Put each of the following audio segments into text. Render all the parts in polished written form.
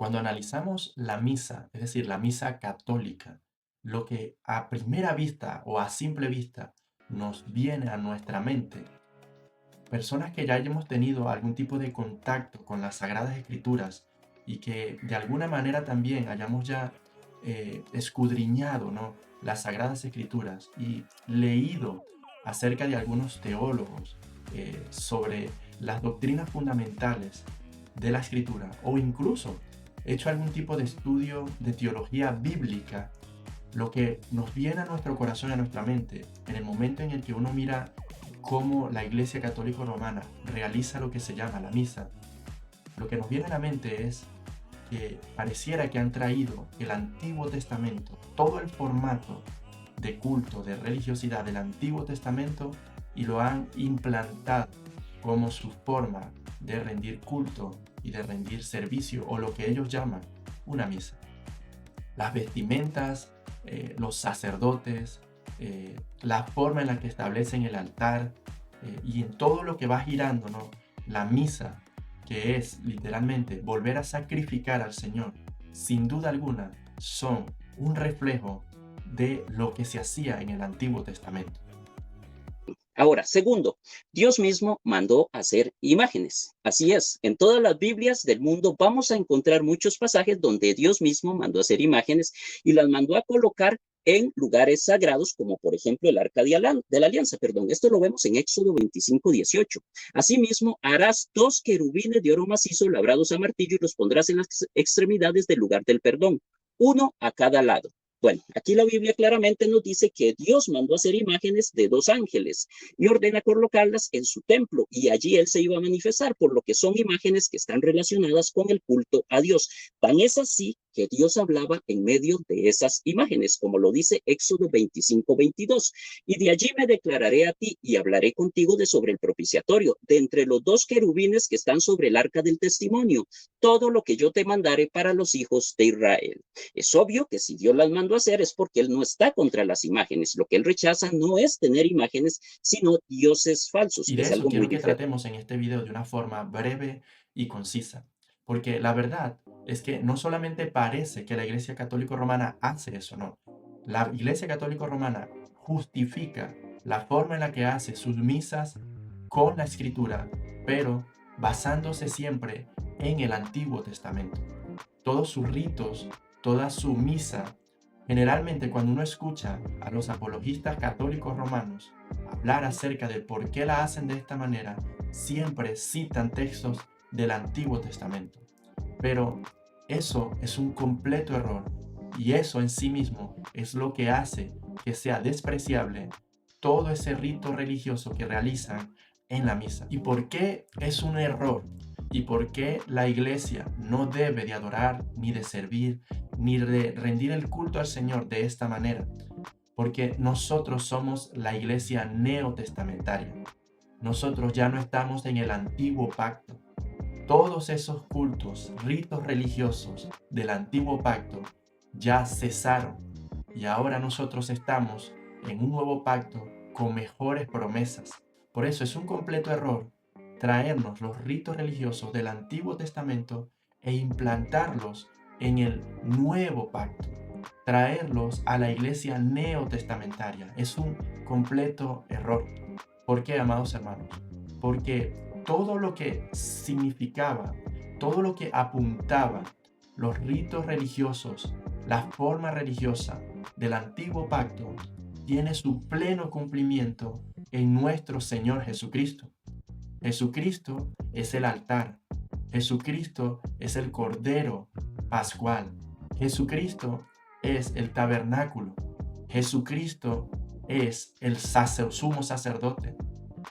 Cuando analizamos la misa, es decir, la misa católica, lo que a primera vista o a simple vista nos viene a nuestra mente, personas que ya hayamos tenido algún tipo de contacto con las Sagradas Escrituras y que de alguna manera también hayamos ya escudriñado, ¿no?, las Sagradas Escrituras y leído acerca de algunos teólogos sobre las doctrinas fundamentales de la Escritura, o incluso hecho algún tipo de estudio de teología bíblica. Lo que nos viene a nuestro corazón y a nuestra mente en el momento en el que uno mira cómo la Iglesia Católica Romana realiza lo que se llama la misa, lo que nos viene a la mente es que pareciera que han traído el Antiguo Testamento, todo el formato de culto, de religiosidad del Antiguo Testamento, y lo han implantado como su forma de rendir culto y de rendir servicio, o lo que ellos llaman una misa. Las vestimentas, los sacerdotes, la forma en la que establecen el altar, y en todo lo que va girando, ¿no?, la misa, que es literalmente volver a sacrificar al Señor, sin duda alguna, son un reflejo de lo que se hacía en el Antiguo Testamento. Ahora, segundo, Dios mismo mandó hacer imágenes. Así es, en todas las Biblias del mundo vamos a encontrar muchos pasajes donde Dios mismo mandó hacer imágenes y las mandó a colocar en lugares sagrados, como por ejemplo el arca de la alianza. Perdón, esto lo vemos en Éxodo 25:18. Asimismo, harás dos querubines de oro macizo labrados a martillo y los pondrás en las extremidades del lugar del perdón, uno a cada lado. Bueno, aquí la Biblia claramente nos dice que Dios mandó hacer imágenes de dos ángeles y ordena colocarlas en su templo, y allí él se iba a manifestar, por lo que son imágenes que están relacionadas con el culto a Dios. Tan es así que Dios hablaba en medio de esas imágenes, como lo dice Éxodo 25:22. Y de allí me declararé a ti y hablaré contigo de sobre el propiciatorio, de entre los dos querubines que están sobre el arca del testimonio, todo lo que yo te mandaré para los hijos de Israel. Es obvio que si Dios las mandó a hacer es porque Él no está contra las imágenes. Lo que Él rechaza no es tener imágenes, sino dioses falsos, Y que de es eso algo muy quiero que diferente. tratemos en este video de una forma breve y concisa, porque la verdad es que no solamente parece que la Iglesia Católica Romana hace eso, no. La Iglesia Católica Romana justifica la forma en la que hace sus misas con la Escritura, pero basándose siempre en el Antiguo Testamento. Todos sus ritos, toda su misa, generalmente cuando uno escucha a los apologistas católicos romanos hablar acerca de por qué la hacen de esta manera, siempre citan textos del Antiguo Testamento. Pero eso es un completo error, y eso en sí mismo es lo que hace que sea despreciable todo ese rito religioso que realizan en la misa. ¿Y por qué es un error? ¿Y por qué la iglesia no debe de adorar, ni de servir, ni de rendir el culto al Señor de esta manera? Porque nosotros somos la iglesia neotestamentaria. Nosotros ya no estamos en el antiguo pacto. Todos esos cultos, ritos religiosos del antiguo pacto ya cesaron, y ahora nosotros estamos en un nuevo pacto con mejores promesas. Por eso es un completo error traernos los ritos religiosos del Antiguo Testamento e implantarlos en el nuevo pacto. Traerlos a la iglesia neotestamentaria es un completo error. ¿Por qué, amados hermanos? Porque todo lo que significaba, todo lo que apuntaba los ritos religiosos, la forma religiosa del antiguo pacto, tiene su pleno cumplimiento en nuestro Señor Jesucristo. Jesucristo es el altar. Jesucristo es el Cordero Pascual. Jesucristo es el tabernáculo. Jesucristo es el sumo sacerdote.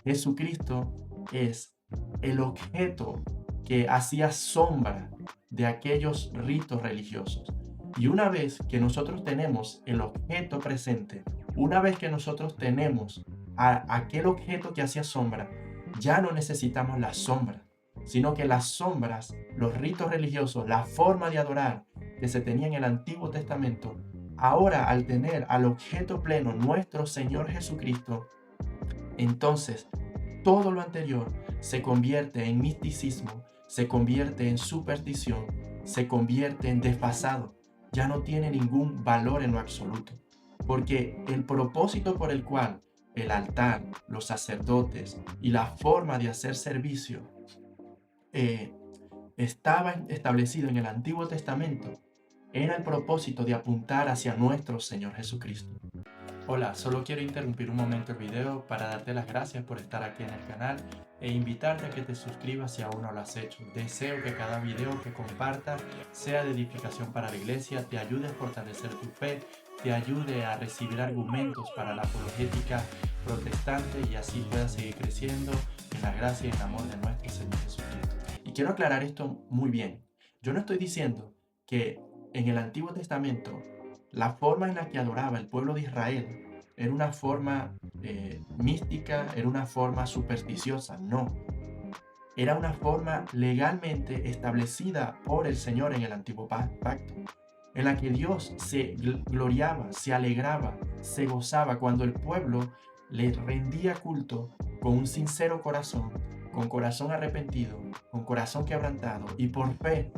Jesucristo es el objeto que hacía sombra de aquellos ritos religiosos. Y una vez que nosotros tenemos el objeto presente, una vez que nosotros tenemos a aquel objeto que hacía sombra, ya no necesitamos la sombra, sino que las sombras, los ritos religiosos, la forma de adorar que se tenía en el Antiguo Testamento, ahora al tener al objeto pleno nuestro Señor Jesucristo, entonces todo lo anterior se convierte en misticismo, se convierte en superstición, se convierte en desfasado, ya no tiene ningún valor en lo absoluto, porque el propósito por el cual el altar, los sacerdotes y la forma de hacer servicio eh, estaba establecido en el Antiguo Testamento era el propósito de apuntar hacia nuestro Señor Jesucristo. Hola, solo quiero interrumpir un momento el video para darte las gracias por estar aquí en el canal e invitarte a que te suscribas si aún no lo has hecho. Deseo que cada video que compartas sea de edificación para la iglesia, te ayude a fortalecer tu fe, te ayude a recibir argumentos para la apologética protestante y así puedas seguir creciendo en la gracia y el amor de nuestro Señor Jesucristo. Y quiero aclarar esto muy bien. Yo no estoy diciendo que en el Antiguo Testamento la forma en la que adoraba el pueblo de Israel era una forma mística, era una forma supersticiosa. No, era una forma legalmente establecida por el Señor en el antiguo pacto, en la que Dios se gloriaba, se alegraba, se gozaba cuando el pueblo le rendía culto con un sincero corazón, con corazón arrepentido, con corazón quebrantado y por fe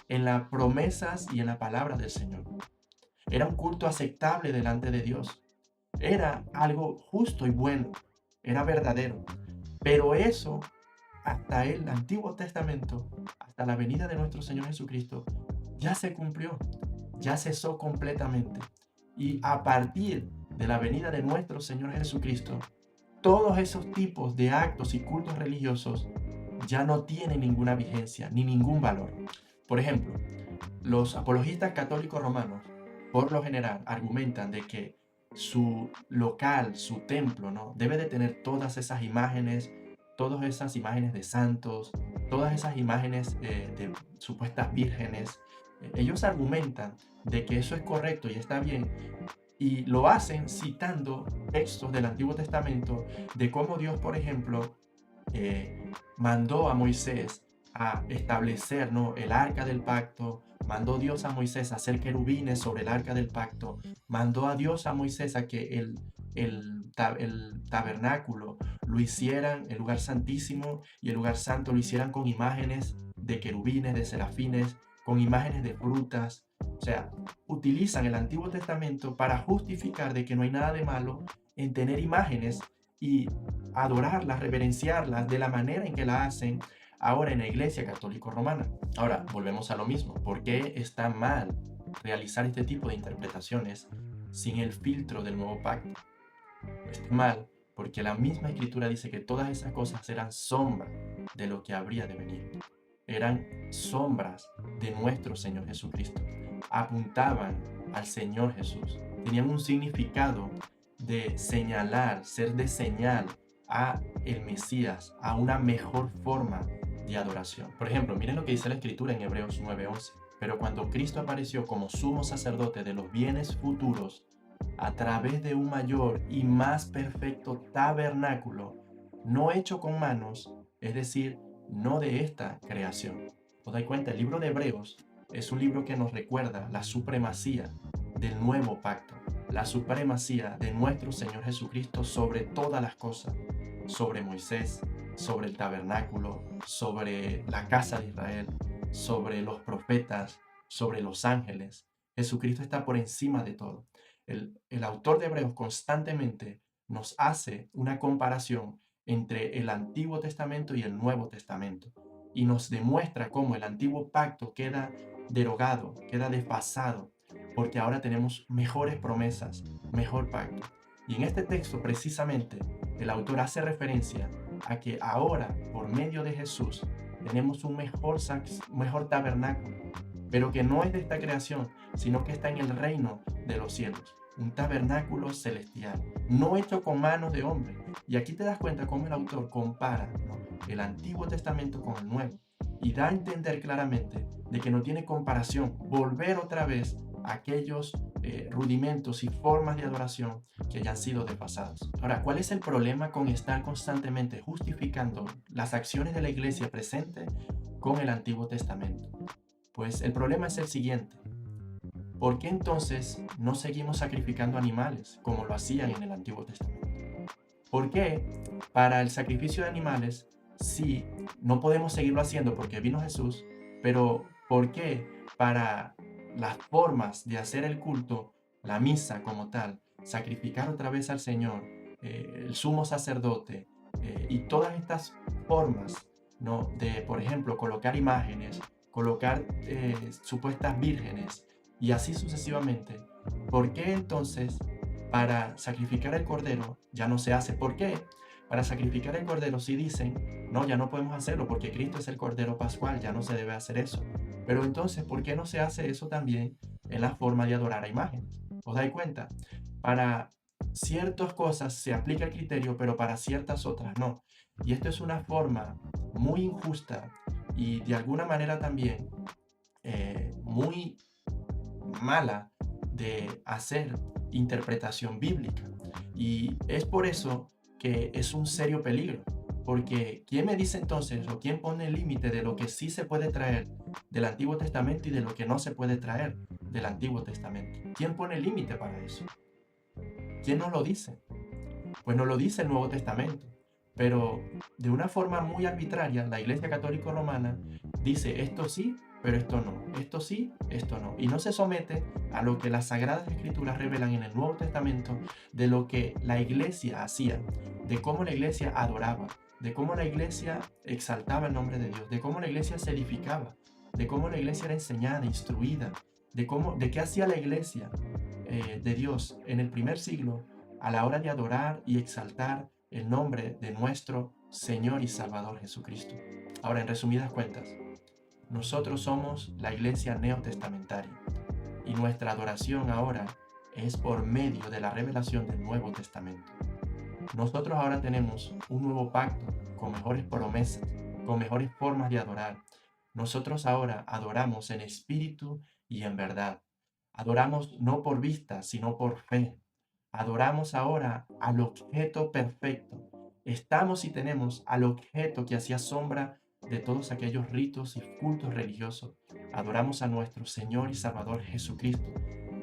en las promesas y en la palabra del Señor. Era un culto aceptable delante de Dios. Era algo justo y bueno. Era verdadero. Pero eso, hasta el Antiguo Testamento, hasta la venida de nuestro Señor Jesucristo, ya se cumplió. Ya cesó completamente. Y a partir de la venida de nuestro Señor Jesucristo, todos esos tipos de actos y cultos religiosos ya no tienen ninguna vigencia ni ningún valor. Por ejemplo, los apologistas católicos romanos, por lo general, argumentan de que su local, su templo, ¿no? Debe de tener todas esas imágenes de santos, todas esas imágenes de supuestas vírgenes. Ellos argumentan de que eso es correcto y está bien, y lo hacen citando textos del Antiguo Testamento de cómo Dios, por ejemplo, mandó a Moisés a establecer, ¿no?, el arca del pacto, mandó Dios a Moisés a hacer querubines sobre el arca del pacto, mandó a Dios a Moisés a que el tabernáculo lo hicieran, el lugar santísimo y el lugar santo lo hicieran con imágenes de querubines, de serafines, con imágenes de frutas. O sea, utilizan el Antiguo Testamento para justificar de que no hay nada de malo en tener imágenes y adorarlas, reverenciarlas de la manera en que la hacen ahora en la Iglesia Católica Romana. Ahora, volvemos a lo mismo. ¿Por qué está mal realizar este tipo de interpretaciones sin el filtro del nuevo pacto? Está mal porque la misma Escritura dice que todas esas cosas eran sombra de lo que habría de venir. Eran sombras de nuestro Señor Jesucristo. Apuntaban al Señor Jesús. Tenían un significado de señalar, ser de señal a el Mesías, a una mejor forma de adoración. Por ejemplo, miren lo que dice la Escritura en Hebreos 9:11. Pero cuando Cristo apareció como sumo sacerdote de los bienes futuros, a través de un mayor y más perfecto tabernáculo, no hecho con manos, es decir, no de esta creación. ¿Os dais cuenta? El libro de Hebreos es un libro que nos recuerda la supremacía del nuevo pacto, la supremacía de nuestro Señor Jesucristo sobre todas las cosas, sobre Moisés, sobre el tabernáculo, sobre la casa de Israel, sobre los profetas, sobre los ángeles. Jesucristo está por encima de todo. El autor de Hebreos constantemente nos hace una comparación entre el Antiguo Testamento y el Nuevo Testamento y nos demuestra cómo el antiguo pacto queda derogado, queda desfasado, porque ahora tenemos mejores promesas, mejor pacto. Y en este texto precisamente el autor hace referencia a que ahora, por medio de Jesús, tenemos un mejor tabernáculo, pero que no es de esta creación, sino que está en el reino de los cielos, un tabernáculo celestial, no hecho con manos de hombre. Y aquí te das cuenta cómo el autor compara, ¿no?, el Antiguo Testamento con el Nuevo, y da a entender claramente de que no tiene comparación volver otra vez a aquellos rudimentos y formas de adoración que ya han sido desfasados. Ahora, ¿cuál es el problema con estar constantemente justificando las acciones de la iglesia presente con el Antiguo Testamento? Pues el problema es el siguiente. ¿Por qué entonces no seguimos sacrificando animales como lo hacían en el Antiguo Testamento? ¿Por qué para el sacrificio de animales sí no podemos seguirlo haciendo porque vino Jesús, pero ¿Por qué? Para las formas de hacer el culto, la misa como tal, sacrificar otra vez al Señor, el sumo sacerdote, y todas estas formas, ¿no? De, por ejemplo, colocar imágenes, colocar supuestas vírgenes y así sucesivamente. ¿Por qué entonces para sacrificar el cordero ya no se hace? ¿Por qué? Para sacrificar el cordero sí dicen, no, ya no podemos hacerlo porque Cristo es el cordero pascual, ya no se debe hacer eso. Pero entonces, ¿por qué no se hace eso también en la forma de adorar a imágenes? ¿Os dais cuenta? Para ciertas cosas se aplica el criterio, pero para ciertas otras no. Y esto es una forma muy injusta y de alguna manera también muy mala de hacer interpretación bíblica. Y es por eso que es un serio peligro. Porque ¿quién me dice entonces o quién pone el límite de lo que sí se puede traer del Antiguo Testamento y de lo que no se puede traer del Antiguo Testamento? ¿Quién pone el límite para eso? ¿Quién nos lo dice? Pues nos lo dice el Nuevo Testamento. Pero de una forma muy arbitraria, la Iglesia Católica Romana dice esto sí, pero esto no. Esto sí, esto no. Y no se somete a lo que las Sagradas Escrituras revelan en el Nuevo Testamento de lo que la Iglesia hacía, de cómo la Iglesia adoraba, de cómo la Iglesia exaltaba el nombre de Dios, de cómo la Iglesia se edificaba, de cómo la Iglesia era enseñada, instruida, de qué hacía la Iglesia de Dios en el primer siglo a la hora de adorar y exaltar el nombre de nuestro Señor y Salvador Jesucristo. Ahora, en resumidas cuentas, nosotros somos la iglesia neotestamentaria y nuestra adoración ahora es por medio de la revelación del Nuevo Testamento. Nosotros ahora tenemos un nuevo pacto con mejores promesas, con mejores formas de adorar. Nosotros ahora adoramos en espíritu y en verdad. Adoramos no por vista, sino por fe. Adoramos ahora al objeto perfecto. Estamos y tenemos al objeto que hacía sombra de todos aquellos ritos y cultos religiosos. Adoramos a nuestro Señor y Salvador Jesucristo.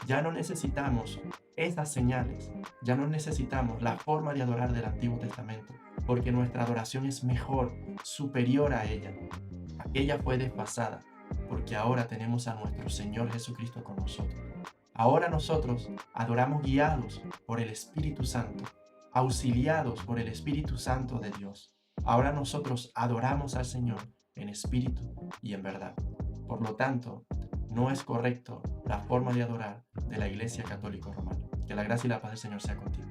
Ya no necesitamos esas señales, ya no necesitamos la forma de adorar del Antiguo Testamento, porque nuestra adoración es mejor, superior a ella. Aquella fue desfasada, porque ahora tenemos a nuestro Señor Jesucristo con nosotros. Ahora nosotros adoramos guiados por el Espíritu Santo, auxiliados por el Espíritu Santo de Dios. Ahora nosotros adoramos al Señor en espíritu y en verdad. Por lo tanto, no es correcto la forma de adorar de la Iglesia Católica Romana. Que la gracia y la paz del Señor sea contigo.